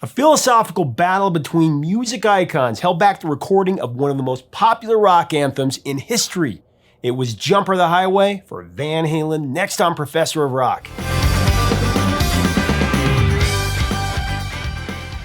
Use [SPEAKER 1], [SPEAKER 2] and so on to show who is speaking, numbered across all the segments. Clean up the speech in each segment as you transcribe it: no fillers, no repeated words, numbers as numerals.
[SPEAKER 1] A philosophical battle between music icons held back the recording of one of the most popular rock anthems in history. It was Jumper the Highway for Van Halen, next on Professor of Rock.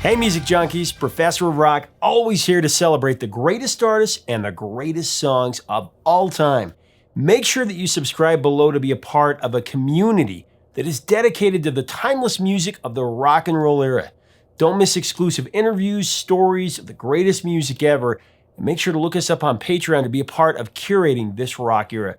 [SPEAKER 1] Hey music junkies, Professor of Rock, always here to celebrate the greatest artists and the greatest songs of all time. Make sure that you subscribe below to be a part of a community that is dedicated to the timeless music of the rock and roll era. Don't miss exclusive interviews, stories of the greatest music ever, and make sure to look us up on Patreon to be a part of curating this rock era.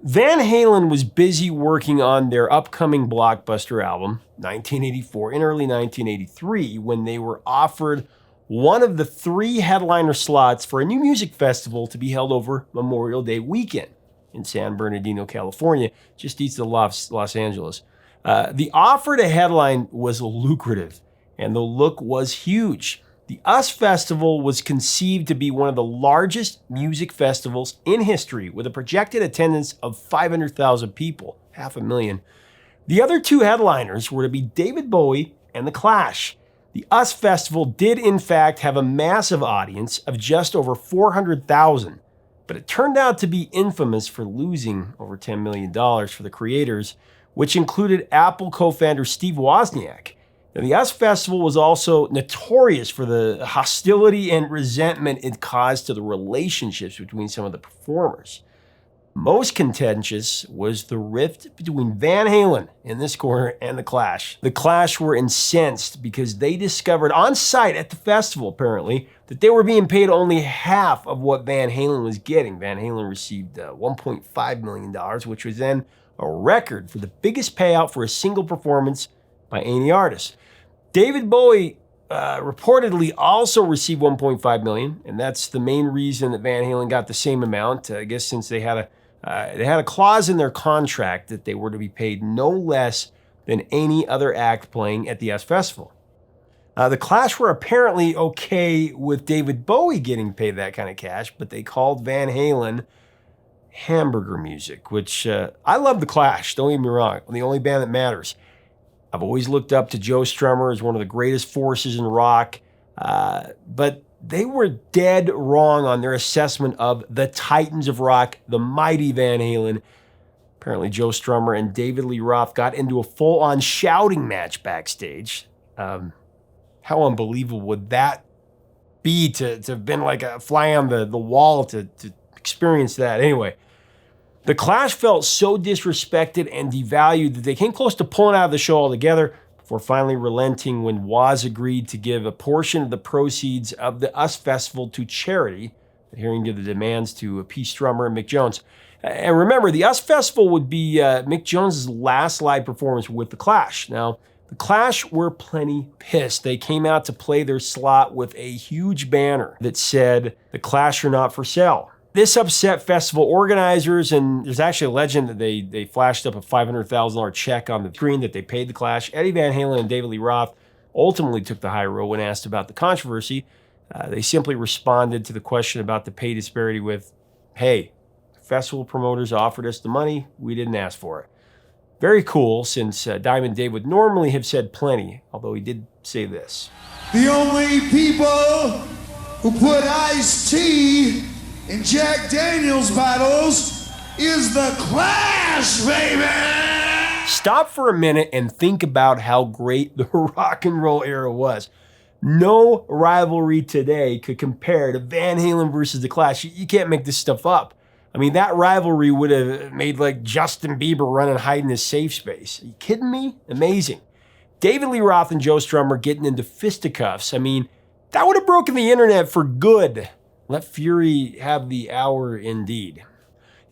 [SPEAKER 1] Van Halen was busy working on their upcoming blockbuster album, 1984, in early 1983, when they were offered one of the 3 headliner slots for a new music festival to be held over Memorial Day weekend in San Bernardino, California, just east of Los Angeles. The offer to headline was lucrative, and the look was huge. The US Festival was conceived to be one of the largest music festivals in history, with a projected attendance of 500,000 people, 500,000. The other 2 headliners were to be David Bowie and The Clash. The US Festival did in fact have a massive audience of just over 400,000, but it turned out to be infamous for losing over $10 million for the creators, which included Apple co-founder Steve Wozniak. Now, the US Festival was also notorious for the hostility and resentment it caused to the relationships between some of the performers. Most contentious was the rift between Van Halen in this corner and The Clash. The Clash were incensed because they discovered on site at the festival, apparently, that they were being paid only half of what Van Halen was getting. Van Halen received $1.5 million, which was then a record for the biggest payout for a single performance by any artist. David Bowie reportedly also received $1.5 million, and that's the main reason that Van Halen got the same amount. I guess since they had a clause in their contract that they were to be paid no less than any other act playing at the US Festival. The Clash were apparently okay with David Bowie getting paid that kind of cash, but they called Van Halen hamburger music, which I love The Clash, don't get me wrong, the only band that matters. I've always looked up to Joe Strummer as one of the greatest forces in rock, but they were dead wrong on their assessment of the titans of rock, the mighty Van Halen. Apparently Joe Strummer and David Lee Roth got into a full-on shouting match backstage. How unbelievable would that be to have been like a fly on the wall to experience that? Anyway, The Clash felt so disrespected and devalued that they came close to pulling out of the show altogether before finally relenting when Woz agreed to give a portion of the proceeds of the US Festival to charity, adhering to the demands to appease Strummer and Mick Jones. And remember, the US Festival would be Mick Jones' last live performance with The Clash. Now, The Clash were plenty pissed. They came out to play their slot with a huge banner that said, "The Clash are not for sale." This upset festival organizers, and there's actually a legend that they flashed up a $500,000 check on the screen that they paid The Clash. Eddie Van Halen and David Lee Roth ultimately took the high road when asked about the controversy. They simply responded to the question about the pay disparity with, "Hey, festival promoters offered us the money, we didn't ask for it." Very cool, since Diamond Dave would normally have said plenty, although he did say this.
[SPEAKER 2] "The only people who put iced tea in Jack Daniels bottles is The Clash, baby!"
[SPEAKER 1] Stop for a minute and think about how great the rock and roll era was. No rivalry today could compare to Van Halen versus The Clash. You can't make this stuff up. I mean, that rivalry would have made like Justin Bieber run and hide in his safe space. Are you kidding me? Amazing. David Lee Roth and Joe Strummer getting into fisticuffs. I mean, that would have broken the internet for good. Let fury have the hour indeed.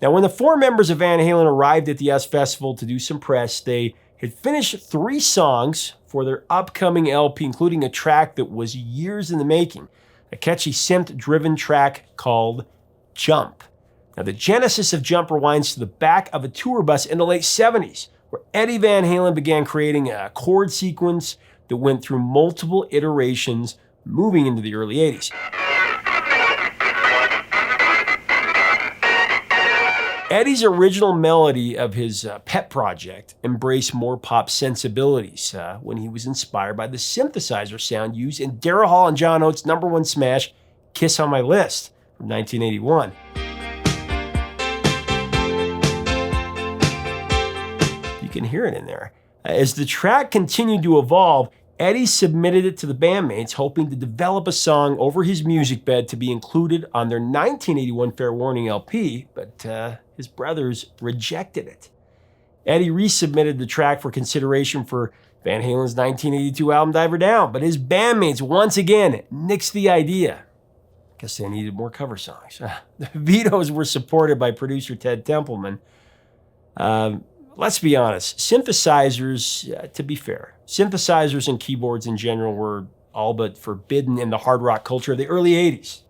[SPEAKER 1] Now, when the 4 members of Van Halen arrived at the US Festival to do some press, they had finished 3 songs for their upcoming LP, including a track that was years in the making, a catchy synth-driven track called Jump. Now, the genesis of Jump rewinds to the back of a tour bus in the late 70s, where Eddie Van Halen began creating a chord sequence that went through multiple iterations, moving into the early 80s. Eddie's original melody of his pet project embraced more pop sensibilities when he was inspired by the synthesizer sound used in Daryl Hall and John Oates' #1 smash, Kiss on My List, from 1981. You can hear it in there. As the track continued to evolve, Eddie submitted it to the bandmates, hoping to develop a song over his music bed to be included on their 1981 Fair Warning LP, but his brothers rejected it. Eddie resubmitted the track for consideration for Van Halen's 1982 album Diver Down, but his bandmates once again nixed the idea. Guess they needed more cover songs. The vetoes were supported by producer Ted Templeman. Let's be honest, synthesizers, to be fair, synthesizers and keyboards in general were all but forbidden in the hard rock culture of the early 80s.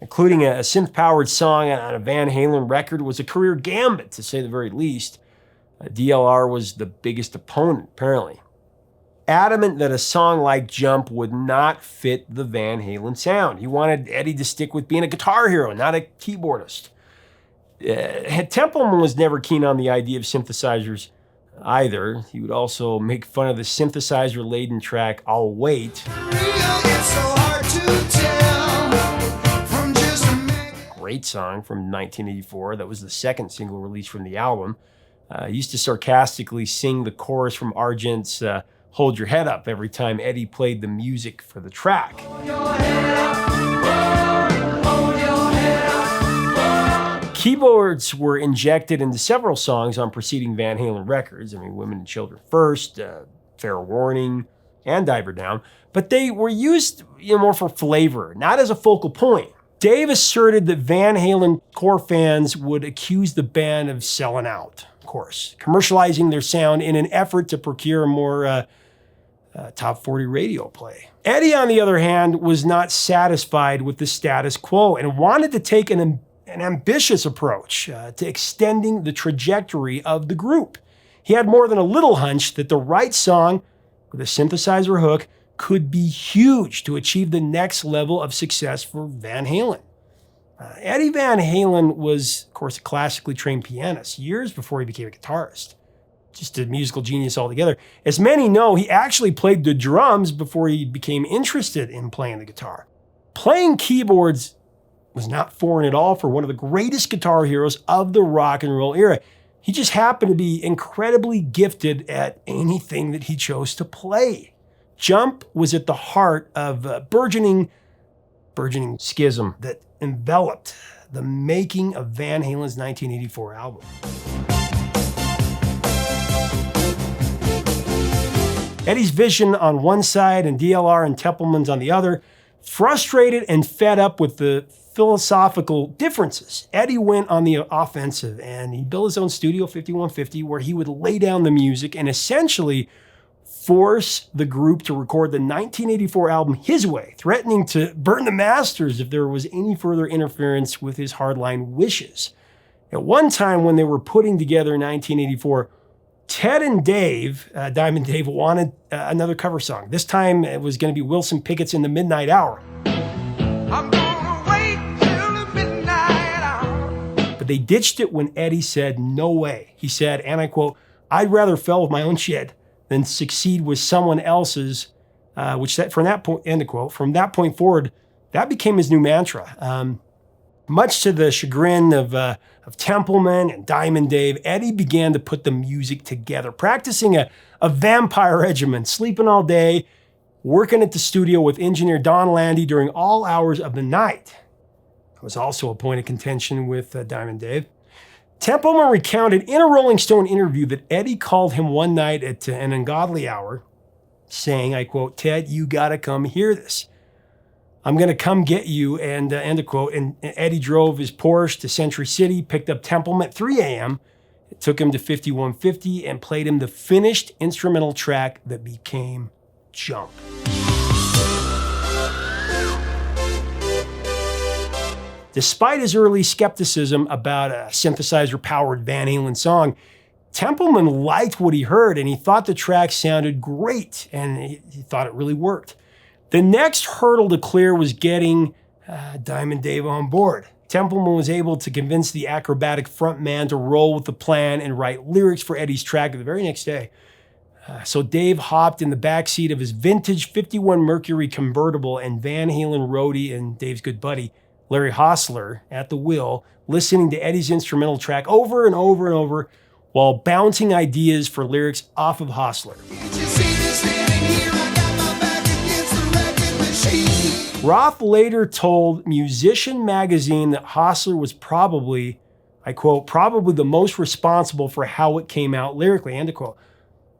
[SPEAKER 1] Including a synth-powered song on a Van Halen record was a career gambit, to say the very least. DLR was the biggest opponent, apparently. Adamant that a song like Jump would not fit the Van Halen sound. He wanted Eddie to stick with being a guitar hero, not a keyboardist. Templeman was never keen on the idea of synthesizers either. He would also make fun of the synthesizer-laden track, I'll Wait. Great song from 1984. That was the second single released from the album. He used to sarcastically sing the chorus from Argent's Hold Your Head Up every time Eddie played the music for the track. Keyboards were injected into several songs on preceding Van Halen records. Women and Children First, Fair Warning, and Diver Down. But they were used more for flavor, not as a focal point. Dave asserted that Van Halen core fans would accuse the band of selling out, of course, commercializing their sound in an effort to procure more top 40 radio play. Eddie, on the other hand, was not satisfied with the status quo and wanted to take an ambitious approach to extending the trajectory of the group. He had more than a little hunch that the right song with a synthesizer hook could be huge to achieve the next level of success for Van Halen. Eddie Van Halen was, of course, a classically trained pianist years before he became a guitarist. Just a musical genius altogether. As many know, he actually played the drums before he became interested in playing the guitar. Playing keyboards was not foreign at all for one of the greatest guitar heroes of the rock and roll era. He just happened to be incredibly gifted at anything that he chose to play. Jump was at the heart of a burgeoning schism that enveloped the making of Van Halen's 1984 album. Eddie's vision on one side and DLR and Templeman's on the other. Frustrated and fed up with the philosophical differences, Eddie went on the offensive and he built his own studio, 5150, where he would lay down the music and essentially force the group to record the 1984 album his way, threatening to burn the masters if there was any further interference with his hardline wishes. At one time when they were putting together 1984, Ted and Dave, Diamond Dave, wanted another cover song. This time it was going to be Wilson Pickett's In the Midnight Hour. I'm gonna wait till the midnight hour. But they ditched it when Eddie said, no way. He said, and I quote, I'd rather fell with my own shit than succeed with someone else's, from that point, end of quote. From that point forward, that became his new mantra. Much to the chagrin of Templeman and Diamond Dave, Eddie began to put the music together, practicing a vampire regimen, sleeping all day, working at the studio with engineer Don Landy during all hours of the night. It was also a point of contention with Diamond Dave. Templeman recounted in a Rolling Stone interview that Eddie called him one night at an ungodly hour, saying, I quote, Ted, you gotta come hear this. I'm going to come get you, and end of quote. And Eddie drove his Porsche to Century City, picked up Templeman at 3 a.m., it took him to 5150, and played him the finished instrumental track that became Jump. Despite his early skepticism about a synthesizer-powered Van Halen song, Templeman liked what he heard, and he thought the track sounded great, and he thought it really worked. The next hurdle to clear was getting Diamond Dave on board. Templeman was able to convince the acrobatic frontman to roll with the plan and write lyrics for Eddie's track the very next day. So Dave hopped in the backseat of his vintage 51 Mercury convertible, and Van Halen roadie and Dave's good buddy, Larry Hostler, at the wheel, listening to Eddie's instrumental track over and over and over while bouncing ideas for lyrics off of Hostler. Roth later told Musician magazine that Hostler was probably, I quote, probably the most responsible for how it came out lyrically, end quote.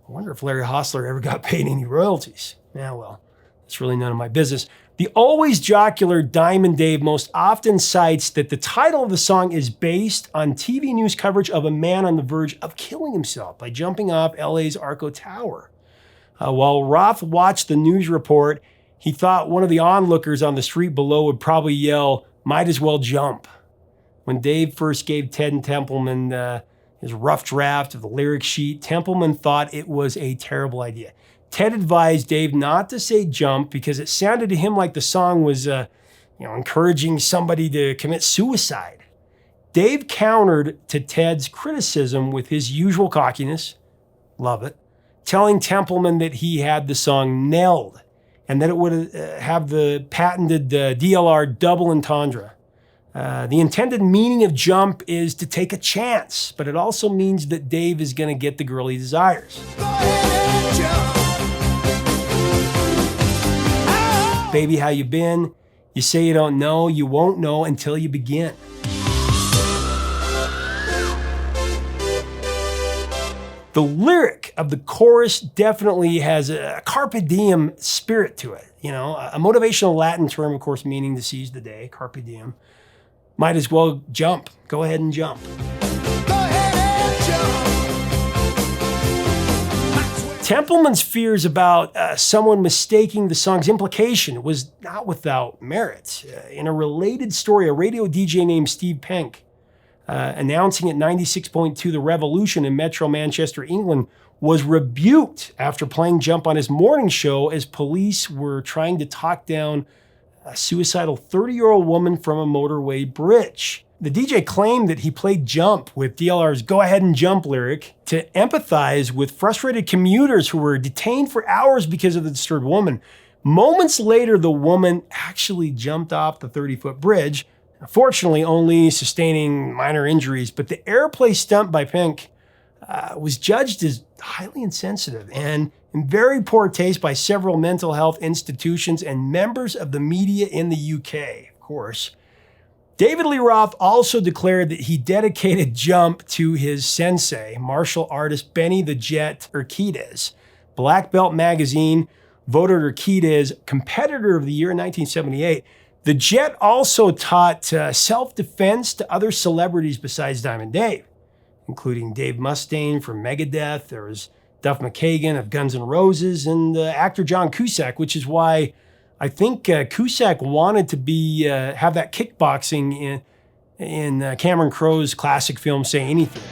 [SPEAKER 1] I wonder if Larry Hostler ever got paid any royalties. Yeah, well, it's really none of my business. The always jocular Diamond Dave most often cites that the title of the song is based on TV news coverage of a man on the verge of killing himself by jumping off LA's Arco Tower. While Roth watched the news report, he thought one of the onlookers on the street below would probably yell, "Might as well jump." When Dave first gave Ted and Templeman his rough draft of the lyric sheet, Templeman thought it was a terrible idea. Ted advised Dave not to say jump because it sounded to him like the song was encouraging somebody to commit suicide. Dave countered to Ted's criticism with his usual cockiness, love it, telling Templeman that he had the song nailed and that it would have the patented DLR double entendre. The intended meaning of jump is to take a chance, but it also means that Dave is going to get the girl he desires. Baby, how you been? You say you don't know, you won't know until you begin. The lyric of the chorus definitely has a carpe diem spirit to it. A motivational Latin term, of course, meaning to seize the day, carpe diem. Might as well jump. Go ahead and jump. Go ahead and jump. Templeman's fears about someone mistaking the song's implication was not without merit. In a related story, a radio DJ named Steve Penk, announcing at 96.2 The Revolution in Metro Manchester, England, was rebuked after playing Jump on his morning show as police were trying to talk down a suicidal 30-year-old woman from a motorway bridge. The DJ claimed that he played Jump with DLR's Go Ahead and Jump lyric to empathize with frustrated commuters who were detained for hours because of the disturbed woman. Moments later, the woman actually jumped off the 30-foot bridge, fortunately only sustaining minor injuries, but the airplay stunt by Pink was judged as highly insensitive and in very poor taste by several mental health institutions and members of the media in the UK, of course. David Lee Roth also declared that he dedicated Jump to his sensei, martial artist Benny the Jet Urquidez. Black Belt magazine voted Urquidez Competitor of the Year in 1978. The Jet also taught self-defense to other celebrities besides Diamond Dave, including Dave Mustaine from Megadeth. There was Duff McKagan of Guns N' Roses, and actor John Cusack, which is why I think Cusack wanted to have that kickboxing in Cameron Crowe's classic film Say Anything.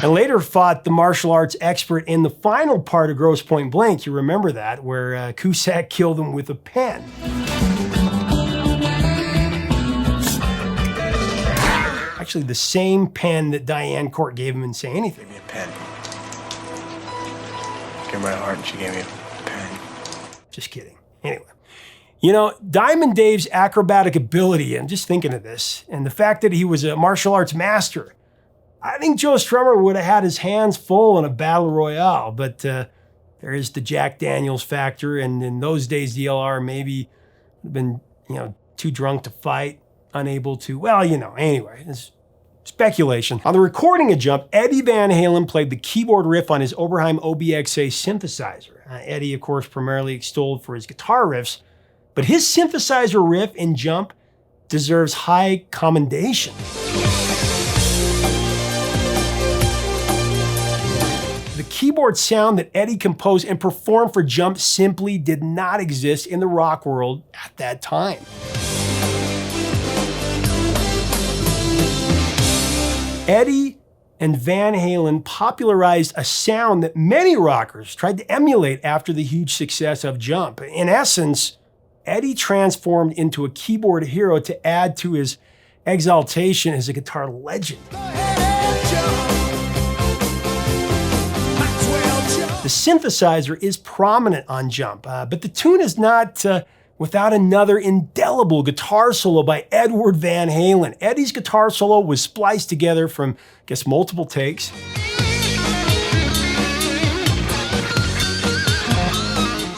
[SPEAKER 1] And later fought the martial arts expert in the final part of Grosse Point Blank. You remember that, where Cusack killed him with a pen. Actually, the same pen that Diane Court gave him in Say Anything.
[SPEAKER 3] Give me a pen. Gave my heart and she gave me a pen.
[SPEAKER 1] Just kidding. Anyway. Diamond Dave's acrobatic ability, I'm just thinking of this, and the fact that he was a martial arts master, I think Joe Strummer would have had his hands full in a battle royale, but there is the Jack Daniels factor, and in those days, DLR maybe would have been, too drunk to fight, unable to, anyway, it's speculation. On the recording of Jump, Eddie Van Halen played the keyboard riff on his Oberheim OBXA synthesizer. Eddie, of course, primarily extolled for his guitar riffs, but his synthesizer riff in Jump deserves high commendation. The keyboard sound that Eddie composed and performed for Jump simply did not exist in the rock world at that time. Eddie and Van Halen popularized a sound that many rockers tried to emulate after the huge success of Jump. In essence, Eddie transformed into a keyboard hero to add to his exaltation as a guitar legend. The synthesizer is prominent on Jump, but the tune is not without another indelible guitar solo by Edward Van Halen. Eddie's guitar solo was spliced together from, I guess, multiple takes.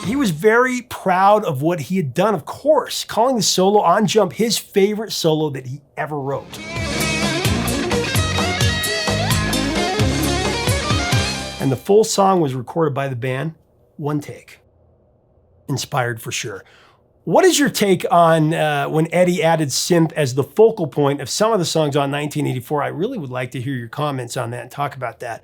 [SPEAKER 1] He was very proud of what he had done, of course, calling the solo on Jump his favorite solo that he ever wrote. And the full song was recorded by the band, one take. Inspired for sure. What is your take on when Eddie added synth as the focal point of some of the songs on 1984? I really would like to hear your comments on that and talk about that.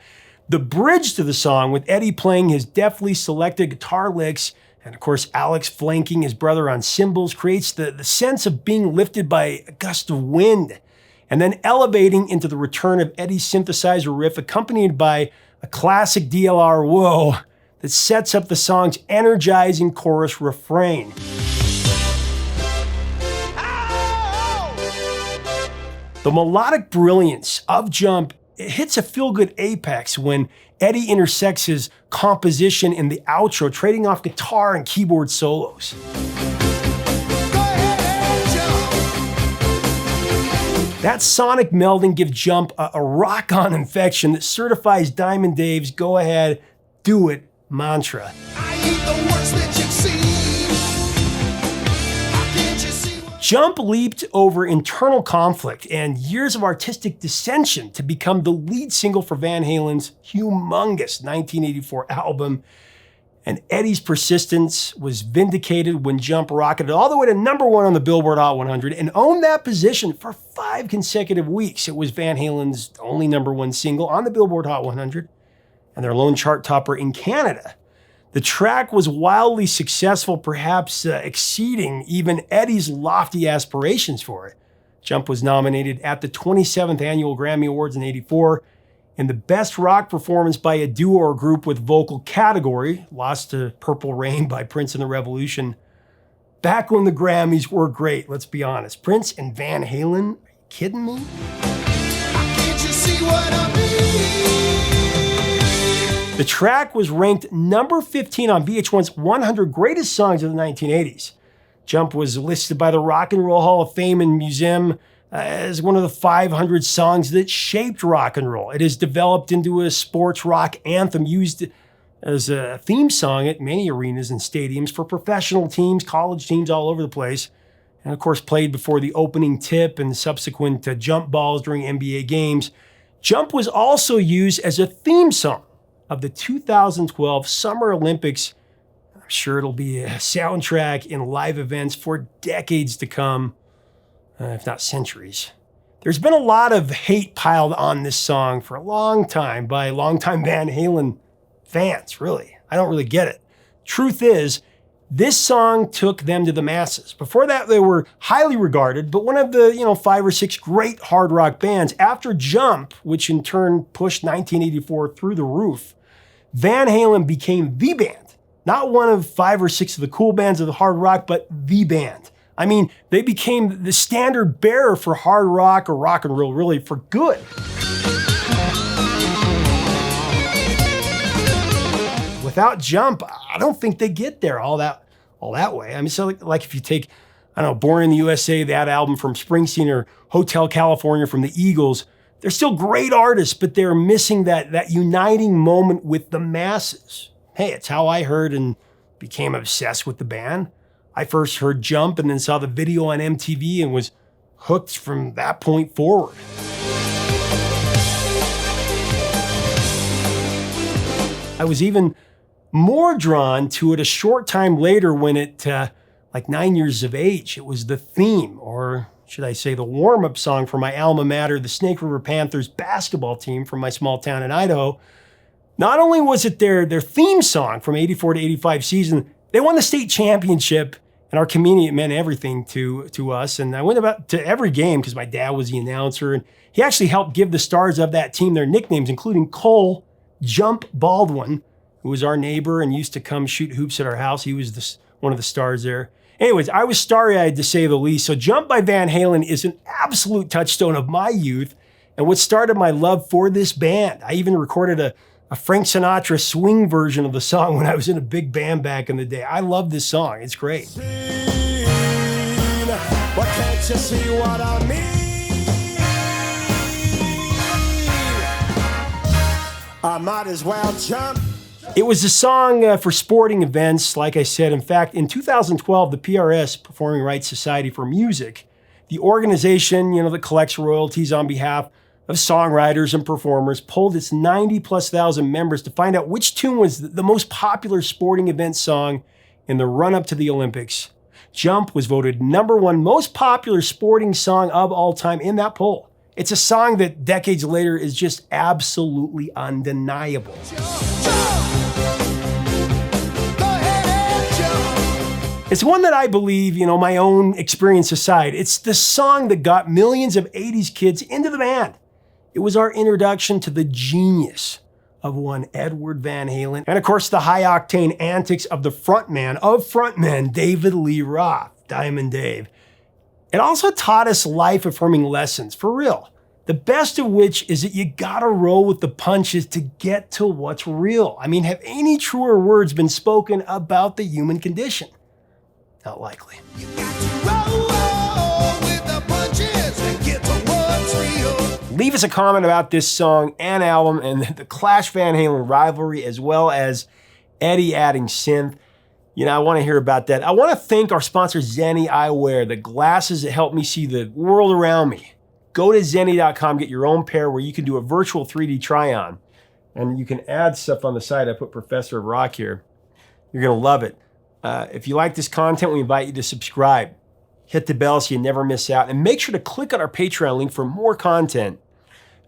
[SPEAKER 1] The bridge to the song, with Eddie playing his deftly selected guitar licks, and of course Alex flanking his brother on cymbals, creates the sense of being lifted by a gust of wind, and then elevating into the return of Eddie's synthesizer riff, accompanied by a classic DLR whoa that sets up the song's energizing chorus refrain. The melodic brilliance of Jump hits a feel-good apex when Eddie intersects his composition in the outro, trading off guitar and keyboard solos. That sonic melding gives Jump a rock-on infection that certifies Diamond Dave's "go ahead, do it" mantra. Jump leaped over internal conflict and years of artistic dissension to become the lead single for Van Halen's humongous 1984 album. And Eddie's persistence was vindicated when Jump rocketed all the way to #1 on the Billboard Hot 100 and owned that position for 5 consecutive weeks. It was Van Halen's only #1 single on the Billboard Hot 100 and their lone chart topper in Canada. The track was wildly successful, perhaps exceeding even Eddie's lofty aspirations for it. Jump was nominated at the 27th Annual Grammy Awards in '84 in the Best Rock Performance by a Duo or Group with Vocal category, lost to Purple Rain by Prince and the Revolution. Back when the Grammys were great, let's be honest. Prince and Van Halen, are you kidding me? Can't you see what I mean? The track was ranked number 15 on VH1's 100 Greatest Songs of the 1980s. Jump was listed by the Rock and Roll Hall of Fame and Museum as one of the 500 songs that shaped rock and roll. It has developed into a sports rock anthem used as a theme song at many arenas and stadiums for professional teams, college teams all over the place, and of course played before the opening tip and subsequent jump balls during NBA games. Jump was also used as a theme song of the 2012 Summer Olympics. I'm sure it'll be a soundtrack in live events for decades to come. If not centuries. There's been a lot of hate piled on this song for a long time by longtime Van Halen fans, really. I don't really get it. Truth is, this song took them to the masses. Before that, they were highly regarded, but one of the 5 or 6 great hard rock bands. After Jump, which in turn pushed 1984 through the roof, Van Halen became the band. Not one of 5 or 6 of the cool bands of the hard rock, but the band. I mean, they became the standard bearer for hard rock or rock and roll, really, for good. Without Jump, I don't think they get there all that way. I mean, so like if you take, I don't know, Born in the USA, that album from Springsteen, or Hotel California from the Eagles, they're still great artists, but they're missing that uniting moment with the masses. Hey, it's how I heard and became obsessed with the band. I first heard Jump and then saw the video on MTV and was hooked from that point forward. I was even more drawn to it a short time later when it, like 9 years of age, it was the theme, or should I say the warm-up song for my alma mater, the Snake River Panthers basketball team from my small town in Idaho. Not only was it their theme song from 84 to 85 season, they won the state championship. And our community, it meant everything to us. And I went about to every game because my dad was the announcer. And he actually helped give the stars of that team their nicknames, including Cole Jump Baldwin, who was our neighbor and used to come shoot hoops at our house. He was one of the stars there. Anyways, I was starry-eyed to say the least, so Jump by Van Halen is an absolute touchstone of my youth and what started my love for this band. I even recorded a Frank Sinatra swing version of the song when I was in a big band back in the day. I love this song. It's great.
[SPEAKER 4] What can't you see what I mean? I might as well jump.
[SPEAKER 1] It was a song for sporting events, like I said. In fact, in 2012, the PRS, Performing Rights Society for Music, the organization, that collects royalties on behalf of songwriters and performers, polled its 90,000+ members to find out which tune was the most popular sporting event song in the run-up to the Olympics. Jump was voted #1 most popular sporting song of all time in that poll. It's a song that decades later is just absolutely undeniable. It's one that I believe, my own experience aside, it's the song that got millions of 80s kids into the band. It was our introduction to the genius of one Edward Van Halen, and of course the high-octane antics of the frontman, David Lee Roth, Diamond Dave. It also taught us life-affirming lessons, for real. The best of which is that you gotta roll with the punches to get to what's real. I mean, have any truer words been spoken about the human condition? Not likely.
[SPEAKER 4] You got to roll with the punches and get to what's real.
[SPEAKER 1] Leave us a comment about this song and album and the Clash Van Halen rivalry, as well as Eddie adding synth. I want to hear about that. I want to thank our sponsor, Zenni Eyewear, the glasses that help me see the world around me. Go to Zenni.com, get your own pair where you can do a virtual 3D try-on. And you can add stuff on the side. I put Professor of Rock here. You're going to love it. If you like this content, we invite you to subscribe. Hit the bell so you never miss out. And make sure to click on our Patreon link for more content.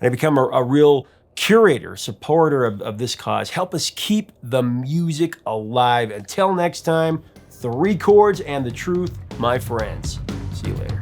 [SPEAKER 1] And become a real curator, supporter of this cause. Help us keep the music alive. Until next time, 3 chords and the truth, my friends. See you later.